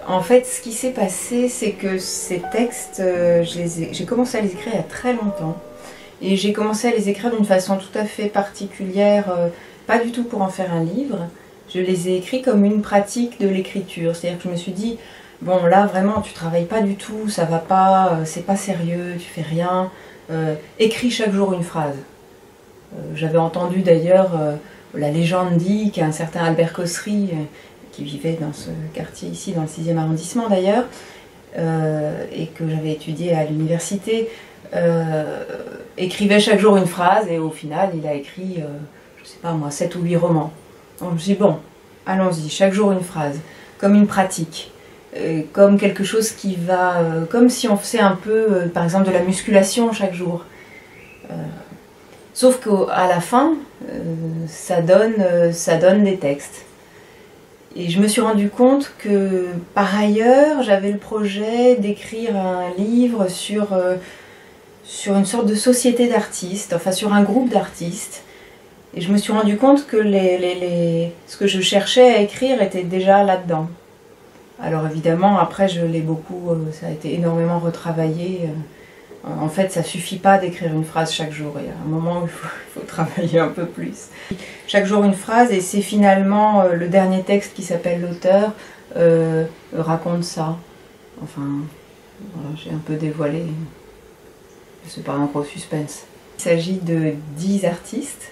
En fait, ce qui s'est passé, c'est que ces textes, j'ai commencé à les écrire il y a très longtemps. Et j'ai commencé à les écrire d'une façon tout à fait particulière, pas du tout pour en faire un livre. Je les ai écrits comme une pratique de l'écriture. C'est-à-dire que je me suis dit, bon là vraiment tu travailles pas du tout, ça va pas, c'est pas sérieux, tu fais rien. Écris chaque jour une phrase. J'avais entendu d'ailleurs, la légende dit qu'un certain Albert Cossery, qui vivait dans ce quartier ici, dans le 6e arrondissement d'ailleurs, et que j'avais étudié à l'université, écrivait chaque jour une phrase, et au final il a écrit, je sais pas moi, 7 ou 8 romans. Donc je me suis dit, bon, allons-y, chaque jour une phrase, comme une pratique, comme quelque chose qui va, comme si on faisait un peu, par exemple, de la musculation chaque jour. Sauf qu'à la fin, ça donne des textes. Et je me suis rendu compte que, par ailleurs, j'avais le projet d'écrire un livre sur une sorte de société d'artistes, enfin sur un groupe d'artistes. Et je me suis rendu compte que ce que je cherchais à écrire était déjà là-dedans. Alors évidemment, après, ça a été énormément retravaillé. En fait, ça suffit pas d'écrire une phrase chaque jour. Il y a un moment où il faut travailler un peu plus. Chaque jour une phrase, et c'est finalement le dernier texte qui s'appelle L'auteur raconte ça. Enfin, voilà, j'ai un peu dévoilé. C'est pas un gros suspense. Il s'agit de 10 artistes,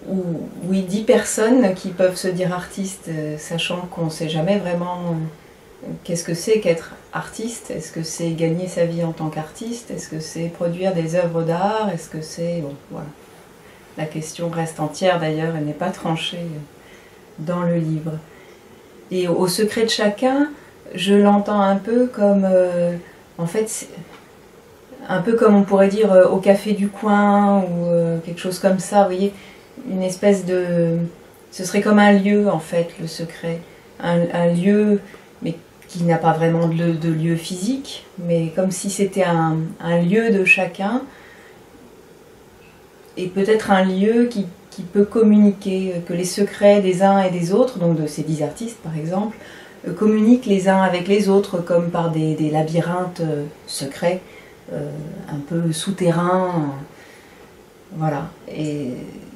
oui, 10 personnes qui peuvent se dire artistes, sachant qu'on ne sait jamais vraiment qu'est-ce que c'est qu'être artiste. Est-ce que c'est gagner sa vie en tant qu'artiste? Est-ce que c'est produire des œuvres d'art? Est-ce que c'est... Bon, voilà. La question reste entière d'ailleurs, elle n'est pas tranchée dans le livre. Et au secret de chacun, je l'entends un peu comme... en fait, un peu comme on pourrait dire au café du coin ou quelque chose comme ça, vous voyez, une espèce de... Ce serait comme un lieu en fait, le secret. Un lieu, mais qui n'a pas vraiment de lieu physique, mais comme si c'était un lieu de chacun, et peut-être un lieu qui peut communiquer, que les secrets des uns et des autres, donc de ces 10 artistes par exemple, communiquent les uns avec les autres comme par des labyrinthes secrets, un peu souterrains, voilà. Et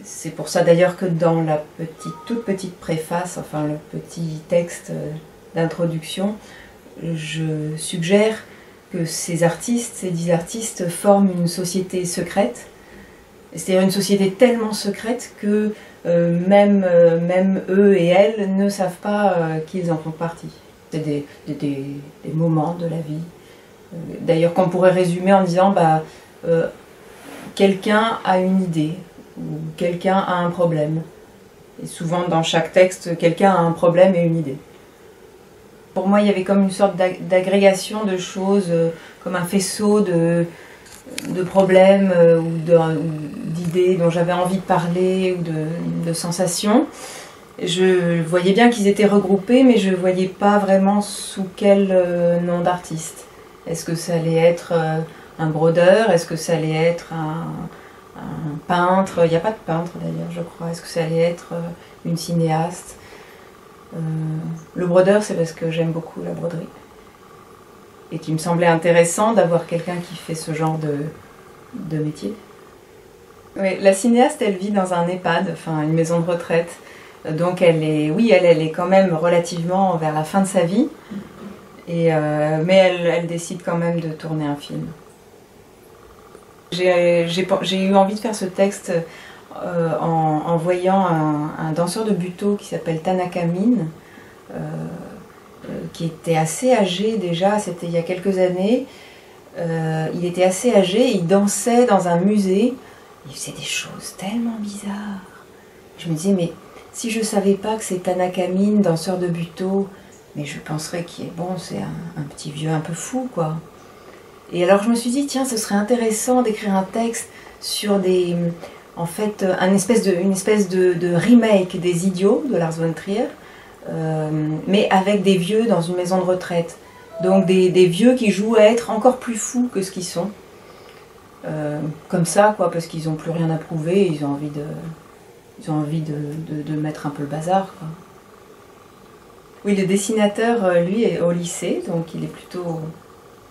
c'est pour ça d'ailleurs que dans la toute petite préface, enfin le petit texte d'introduction, je suggère que ces artistes, ces 10 artistes, forment une société secrète, c'est-à-dire une société tellement secrète que même eux et elles ne savent pas qu'ils en font partie. C'est des moments de la vie. D'ailleurs qu'on pourrait résumer en disant quelqu'un a une idée, ou quelqu'un a un problème. Et souvent dans chaque texte, quelqu'un a un problème et une idée. Pour moi, il y avait comme une sorte d'agrégation de choses, comme un faisceau de problèmes ou d'idées dont j'avais envie de parler, ou de sensations. Je voyais bien qu'ils étaient regroupés, mais je ne voyais pas vraiment sous quel nom d'artiste. Est-ce que ça allait être un brodeur? Est-ce que ça allait être un peintre? Il n'y a pas de peintre d'ailleurs, je crois. Est-ce que ça allait être une cinéaste? Le brodeur, c'est parce que j'aime beaucoup la broderie. Et qu'il me semblait intéressant d'avoir quelqu'un qui fait ce genre de métier. Oui, la cinéaste, elle vit dans un EHPAD, enfin une maison de retraite. Donc elle est quand même relativement vers la fin de sa vie. Mais elle décide quand même de tourner un film. J'ai eu envie de faire ce texte en voyant un danseur de butoh qui s'appelle Tanaka Mine, qui était assez âgé déjà, c'était il y a quelques années. Il était assez âgé, il dansait dans un musée, il faisait des choses tellement bizarres. Je me disais, mais si je savais pas que c'est Tanaka Mine, danseur de butoh, mais je penserais qu'il est bon, c'est un petit vieux un peu fou, quoi. Et alors je me suis dit, tiens, ce serait intéressant d'écrire un texte sur en fait, une espèce de remake des Idiots de Lars von Trier, mais avec des vieux dans une maison de retraite. Donc des vieux qui jouent à être encore plus fous que ce qu'ils sont. Comme ça, quoi, parce qu'ils n'ont plus rien à prouver, ils ont envie de mettre un peu le bazar, quoi. Oui, le dessinateur, lui, est au lycée, donc il est plutôt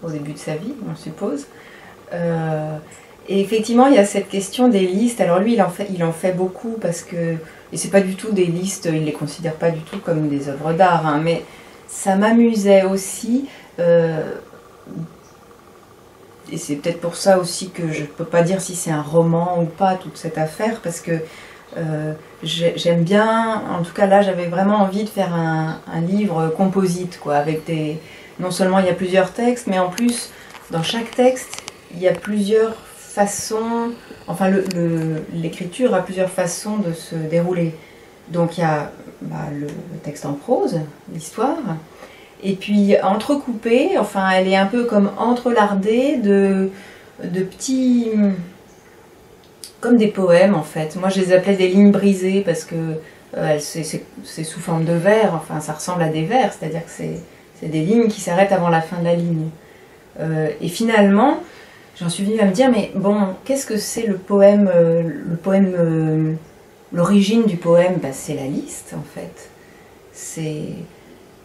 au début de sa vie, on suppose. Et effectivement, il y a cette question des listes. Alors lui, il en fait beaucoup parce que... Et c'est pas du tout des listes, il les considère pas du tout comme des œuvres d'art, hein, mais ça m'amusait aussi. Et c'est peut-être pour ça aussi que je peux pas dire si c'est un roman ou pas, toute cette affaire, parce que j'aime bien, en tout cas là, j'avais vraiment envie de faire un livre composite, quoi, avec des... Non seulement il y a plusieurs textes, mais en plus, dans chaque texte, il y a plusieurs façons, enfin l'écriture a plusieurs façons de se dérouler. Donc il y a le texte en prose, l'histoire, et puis entrecoupée, enfin elle est un peu comme entrelardée de petits... comme des poèmes en fait. Moi je les appelais des lignes brisées parce que c'est sous forme de vers, enfin ça ressemble à des vers, c'est-à-dire que c'est des lignes qui s'arrêtent avant la fin de la ligne. Et finalement, j'en suis venue à me dire, mais bon, qu'est-ce que c'est le poème, l'origine du poème, c'est la liste en fait. C'est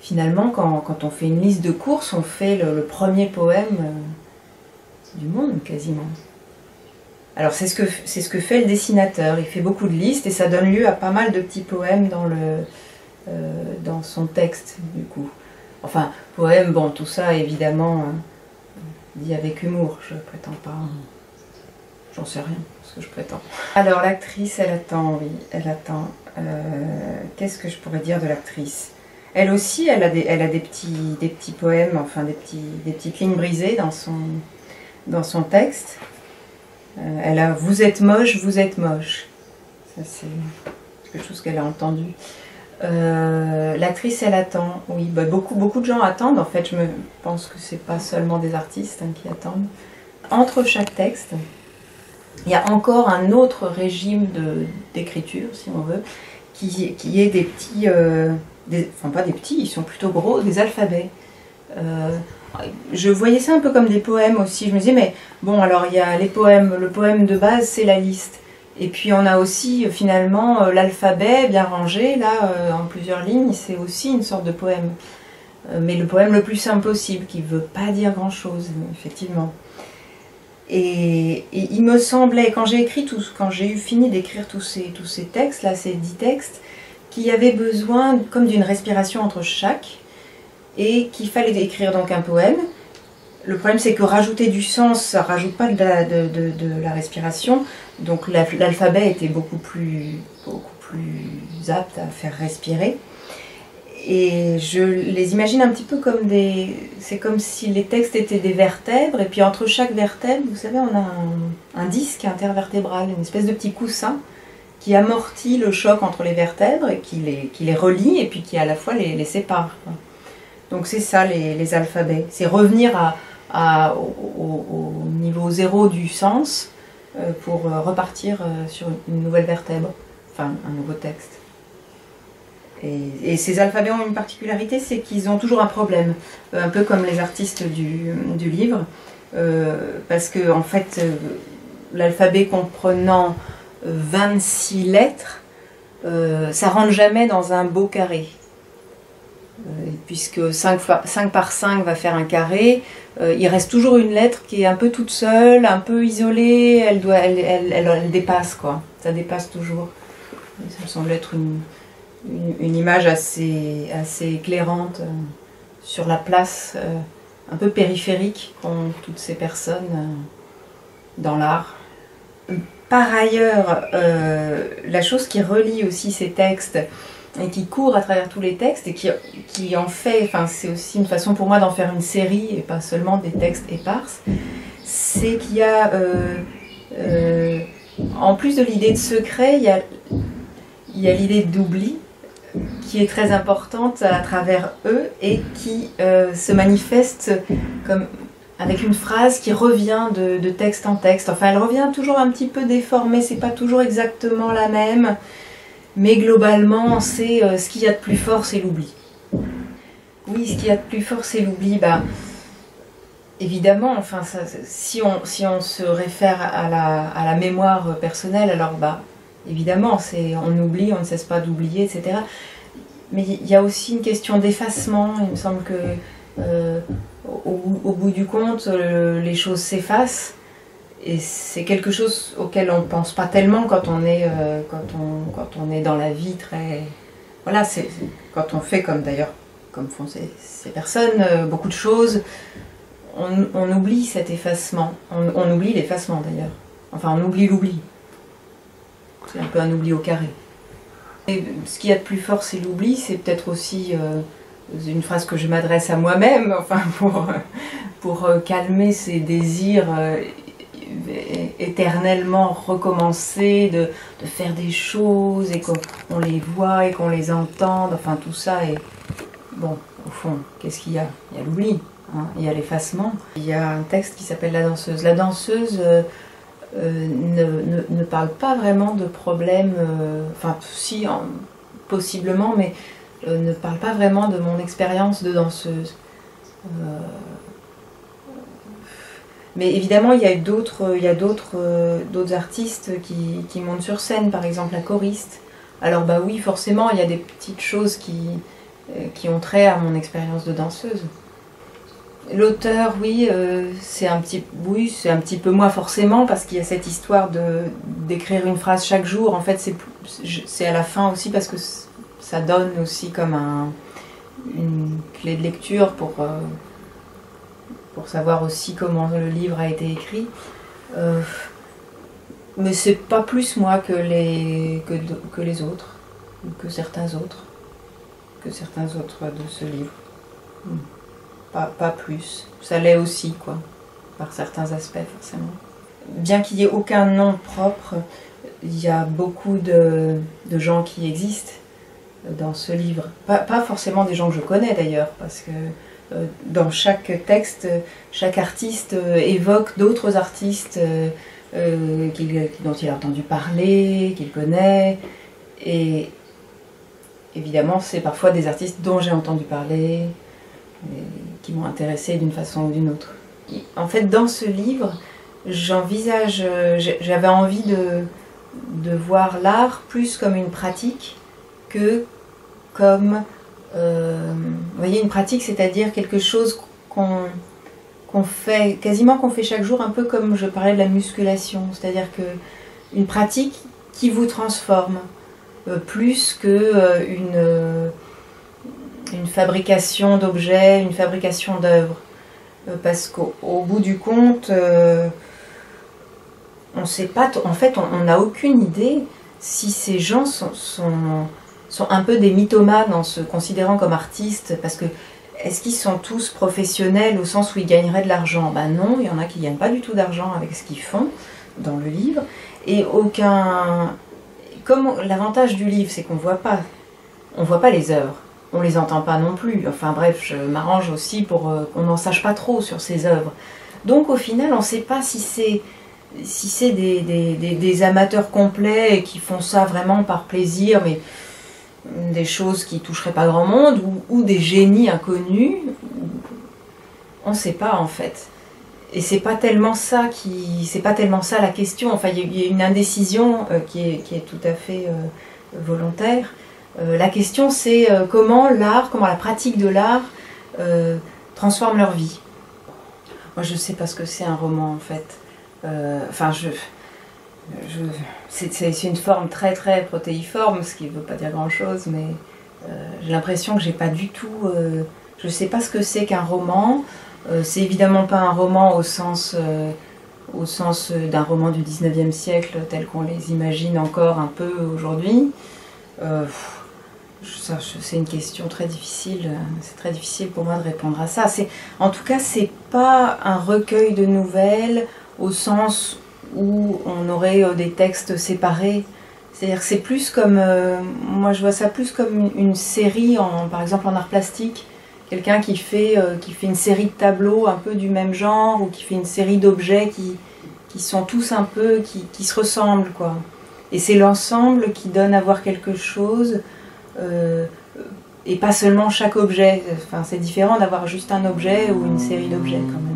finalement quand on fait une liste de courses, on fait le premier poème du monde quasiment. Alors c'est ce que fait le dessinateur, il fait beaucoup de listes et ça donne lieu à pas mal de petits poèmes dans son texte du coup. Enfin, poème, bon, tout ça évidemment dit avec humour, je prétends pas, j'en sais rien ce que je prétends. Alors l'actrice, elle attend, oui, elle attend. Qu'est-ce que je pourrais dire de l'actrice? Elle aussi, elle a des petits poèmes, enfin des petites lignes brisées dans son texte. Elle a « Vous êtes moche, vous êtes moche ». Ça c'est quelque chose qu'elle a entendu. L'actrice, elle attend, oui, beaucoup de gens attendent, en fait, je pense que c'est pas seulement des artistes qui attendent. Entre chaque texte, il y a encore un autre régime d'écriture, si on veut, qui est des petits, enfin pas des petits, ils sont plutôt gros, des alphabets. Je voyais ça un peu comme des poèmes aussi, je me disais, mais bon, alors il y a les poèmes, le poème de base, c'est la liste. Et puis on a aussi finalement l'alphabet bien rangé, là, en plusieurs lignes, c'est aussi une sorte de poème. Mais le poème le plus simple possible, qui ne veut pas dire grand-chose, effectivement. Et il me semblait, quand j'ai eu fini d'écrire tous ces textes, là, ces 10 textes, qu'il y avait besoin comme d'une respiration entre chaque, et qu'il fallait écrire donc un poème. Le problème, c'est que rajouter du sens, ça ne rajoute pas de la respiration. Donc l'alphabet était beaucoup plus apte à faire respirer. Et je les imagine un petit peu comme c'est comme si les textes étaient des vertèbres, et puis entre chaque vertèbre, vous savez, on a un disque intervertébral, une espèce de petit coussin qui amortit le choc entre les vertèbres, et qui les relie, et puis qui à la fois les sépare. Donc c'est ça les alphabets, c'est revenir au niveau zéro du sens pour repartir sur une nouvelle vertèbre, enfin un nouveau texte. Et ces alphabets ont une particularité, c'est qu'ils ont toujours un problème, un peu comme les artistes du livre, parce que en fait l'alphabet comprenant 26 lettres, ça rentre jamais dans un beau carré. Puisque 5 par 5 va faire un carré, il reste toujours une lettre qui est un peu toute seule, un peu isolée, elle dépasse quoi, ça dépasse toujours. Ça me semble être une image assez éclairante sur la place un peu périphérique qu'ont toutes ces personnes dans l'art. Par ailleurs, la chose qui relie aussi ces textes et qui court à travers tous les textes et qui en fait, enfin c'est aussi une façon pour moi d'en faire une série et pas seulement des textes éparses, c'est qu'il y a, en plus de l'idée de secret, il y a l'idée d'oubli qui est très importante à travers eux et qui se manifeste comme avec une phrase qui revient de texte en texte. Enfin, elle revient toujours un petit peu déformée, c'est pas toujours exactement la même. Mais globalement, c'est ce qu'il y a de plus fort, c'est l'oubli. Oui, ce qu'il y a de plus fort, c'est l'oubli. Évidemment, enfin, si on se réfère à la mémoire personnelle, alors évidemment, on oublie, on ne cesse pas d'oublier, etc. Mais il y a aussi une question d'effacement. Il me semble que au bout du compte, les choses s'effacent. Et c'est quelque chose auquel on ne pense pas tellement quand on est, quand on est dans la vie très... Voilà, c'est quand on fait comme d'ailleurs, comme font ces personnes, beaucoup de choses, on oublie cet effacement. On oublie l'effacement d'ailleurs. Enfin, on oublie l'oubli. C'est un peu un oubli au carré. Et ce qu'il y a de plus fort, c'est l'oubli. C'est peut-être aussi une phrase que je m'adresse à moi-même, enfin, pour calmer ces désirs éternellement recommencer de faire des choses et qu'on les voit et qu'on les entende, enfin tout ça. Et bon, au fond, qu'est-ce qu'il y a? Il y a l'oubli, hein, il y a l'effacement. Il y a un texte qui s'appelle La danseuse. La danseuse ne parle pas vraiment de problèmes, enfin si, possiblement, mais ne parle pas vraiment de mon expérience de danseuse. Mais évidemment, il y a d'autres artistes qui montent sur scène, par exemple la choriste. Alors bah oui, forcément, il y a des petites choses qui ont trait à mon expérience de danseuse. L'auteur, oui, c'est un petit peu moi forcément, parce qu'il y a cette histoire d'écrire une phrase chaque jour. En fait, c'est à la fin aussi parce que ça donne aussi comme une clé de lecture pour savoir aussi comment le livre a été écrit. Mais c'est pas plus moi que les autres, ou que certains autres de ce livre. Pas plus. Ça l'est aussi, quoi, par certains aspects, forcément. Bien qu'il n'y ait aucun nom propre, il y a beaucoup de gens qui existent dans ce livre. Pas forcément des gens que je connais, d'ailleurs, parce que dans chaque texte, chaque artiste évoque d'autres artistes dont il a entendu parler, qu'il connaît. Et évidemment, c'est parfois des artistes dont j'ai entendu parler, qui m'ont intéressée d'une façon ou d'une autre. En fait, dans ce livre, j'avais envie de voir l'art plus comme une pratique que comme... vous voyez, une pratique, c'est-à-dire quelque chose qu'on fait, quasiment qu'on fait chaque jour, un peu comme je parlais de la musculation, c'est-à-dire une pratique qui vous transforme, plus que une fabrication d'objets, une fabrication d'œuvres. Parce qu'au bout du compte, on ne sait pas, en fait, on n'a aucune idée si ces gens sont un peu des mythomanes en se considérant comme artistes, parce que est-ce qu'ils sont tous professionnels au sens où ils gagneraient de l'argent? Ben non, il y en a qui ne gagnent pas du tout d'argent avec ce qu'ils font dans le livre, et comme l'avantage du livre, c'est qu'on ne voit pas les œuvres, on les entend pas non plus, enfin bref, je m'arrange aussi pour qu'on n'en sache pas trop sur ces œuvres. Donc au final, on ne sait pas si c'est des amateurs complets et qui font ça vraiment par plaisir, mais des choses qui toucheraient pas grand monde, ou des génies inconnus. On ne sait pas en fait. Et c'est pas tellement ça la question. Enfin, il y a une indécision qui est tout à fait volontaire. La question, c'est comment la pratique de l'art transforme leur vie. Moi, je sais pas ce que c'est un roman en fait. Enfin, c'est une forme très très protéiforme, ce qui ne veut pas dire grand chose, mais j'ai l'impression que j'ai pas du tout... je sais pas ce que c'est qu'un roman. C'est évidemment pas un roman au sens d'un roman du 19e siècle tel qu'on les imagine encore un peu aujourd'hui. C'est une question très difficile, c'est très difficile pour moi de répondre à ça. En tout cas, c'est pas un recueil de nouvelles au sens où on aurait des textes séparés. C'est-à-dire que c'est plus comme... moi je vois ça plus comme une série, par exemple en art plastique. Quelqu'un qui fait une série de tableaux un peu du même genre, ou qui fait une série d'objets qui sont tous un peu... qui se ressemblent, quoi. Et c'est l'ensemble qui donne à voir quelque chose, et pas seulement chaque objet. Enfin, c'est différent d'avoir juste un objet ou une série d'objets, quand même.